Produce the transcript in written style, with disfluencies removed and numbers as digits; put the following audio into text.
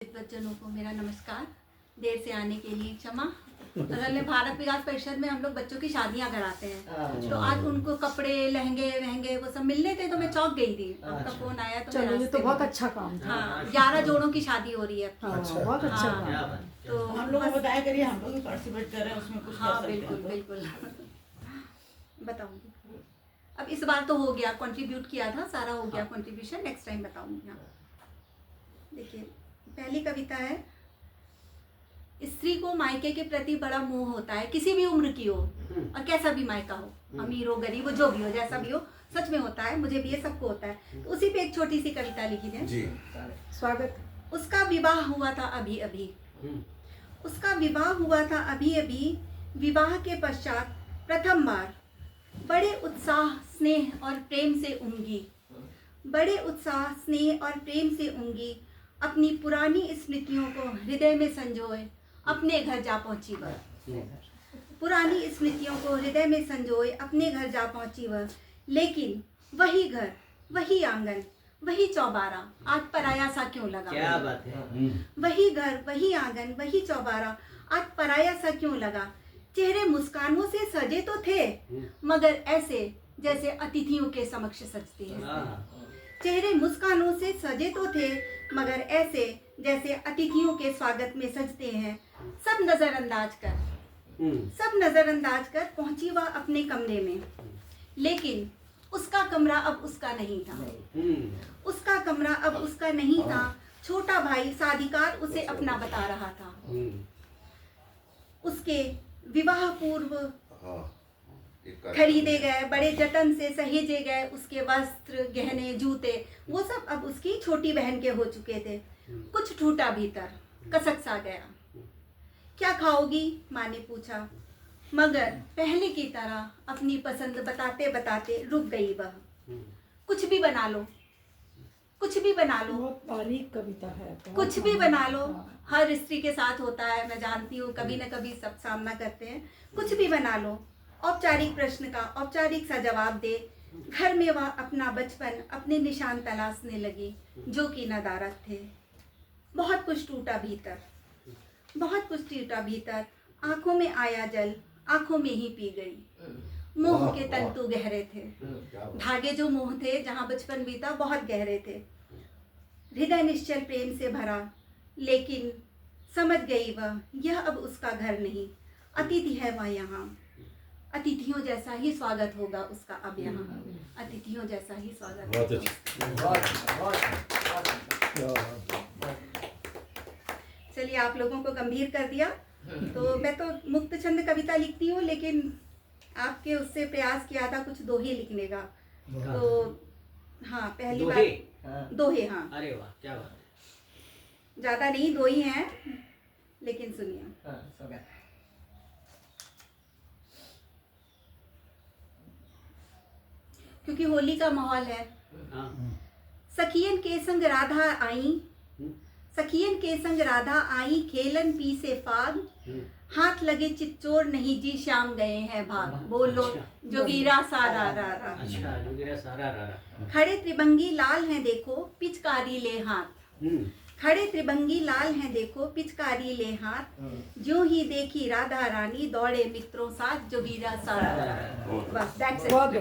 बच्चों को मेरा नमस्कार। देर से आने के लिए क्षमा। असल में भारत विकास परिषद में हम लोग बच्चों की शादियां कराते हैं, तो आज उनको कपड़े लहंगे वहंगे वो सब मिलने थे, तो मैं चौंक गई थी। आपका फोन आया तो चलो, ये तो बहुत अच्छा काम था। हाँ, 11 जोड़ों की शादी हो रही है। अच्छा, बहुत अच्छा हाँ, काम। तो हम लोग को बताया करिए, हम लोग भी पार्टिसिपेट कर रहे हैं उसमें, कुछ हाँ कर सकते हैं बिल्कुल तो। बिल्कुल बताऊंगी। अब इस बार तो हो गया, कंट्रीब्यूट किया था, सारा हो गया कंट्रीब्यूशन, नेक्स्ट टाइम बताऊंगी। हाँ देखिए, पहली कविता है। स्त्री को मायके के प्रति बड़ा मोह होता है, किसी भी उम्र की हो और कैसा भी मायका हो, अमीर हो गरीब हो, जो भी हो, जैसा भी हो, सच में होता है, मुझे भी ये सबको होता है। तो उसी पे एक छोटी सी कविता लिखी है जी। स्वागत। उसका विवाह हुआ था अभी अभी, उसका विवाह हुआ था अभी अभी। विवाह के पश्चात प्रथम बार बड़े उत्साह स्नेह और प्रेम से उमगी, बड़े उत्साह स्नेह और प्रेम से उमगी। अपनी पुरानी स्मृतियों को हृदय में संजोए अपने घर जा पहुंची वह। पुरानी स्मृतियों को हृदय में संजोए अपने घर जा पहुंची वह। लेकिन वही घर, वही आंगन, वही चौबारा आज पराया सा क्यों लगा। क्या बात है। वही घर, वही आंगन, वही चौबारा आज पराया सा क्यों लगा। चेहरे मुस्कानों से सजे तो थे, मगर ऐसे जैसे अतिथियों के समक्ष सजते हैं। चेहरे मुस्कानों से सजे तो थे, मगर ऐसे जैसे अतिथियों के स्वागत में सजते हैं। सब नजरअंदाज कर पहुंची वह अपने कमरे में। लेकिन उसका कमरा अब उसका नहीं था, उसका कमरा अब उसका नहीं था। छोटा भाई साधिकार उसे अपना बता रहा था। उसके विवाह पूर्व खरीदे गए, बड़े जतन से सहेजे गए उसके वस्त्र, गहने, जूते, वो सब अब उसकी छोटी बहन के हो चुके थे। कुछ टूटा भीतर, कसक सा गया। क्या खाओगी, माँ ने पूछा, मगर पहले की तरह अपनी पसंद बताते बताते रुक गई वह। कुछ भी बना लो, कुछ भी बना लो, बहुत बारीक कविता है। कुछ भी बना लो। हर स्त्री के साथ होता है, मैं जानती हूँ, कभी न कभी सब सामना करते हैं। कुछ भी बना लो, औपचारिक प्रश्न का औपचारिक सा जवाब दे। घर में वह अपना बचपन, अपने निशान तलाशने लगी जो कि नदारद थे। बहुत कुछ टूटा भीतर, बहुत कुछ टूटा भीतर। आंखों में आया जल, आंखों में ही पी गई। मोह के तंतु गहरे थे, धागे जो मोह थे, जहाँ बचपन बीता, बहुत गहरे थे। हृदय निश्चल प्रेम से भरा, लेकिन समझ गई वह यह अब उसका घर नहीं, अतिथि है वह यहाँ। अतिथियों जैसा ही स्वागत होगा उसका अब यहाँ, अतिथियों जैसा ही स्वागत होगा। चलिए, आप लोगों को गंभीर कर दिया। तो मैं तो मुक्त छंद कविता लिखती हूँ, लेकिन आपके उससे प्रयास किया था कुछ दोहे लिखने का। तो हाँ, पहली बार दोहे। हाँ, अरे वाह, क्या बात है। ज्यादा नहीं, दो ही हैं, लेकिन सुनिए। क्योंकि होली का माहौल है। सखियन के संग राधा आई, सखियन के संग राधा आई, खेलन पी से फाग। हाथ लगे चित्चोर नहीं जी, श्याम गए हैं भाग। बोलो जोगीरा सारा रा रा। अच्छा, जोगीरा सारा रा रा। खड़े त्रिभंगी लाल हैं देखो, पिचकारी ले हाथ। खड़े त्रिभंगी लाल हैं देखो, पिचकारी ले हाथ। जो ही देखी राधा रानी, दौड़े मित्रों साथ जोगीरा सारा रा रा। बस, दैट्स इट। बहुत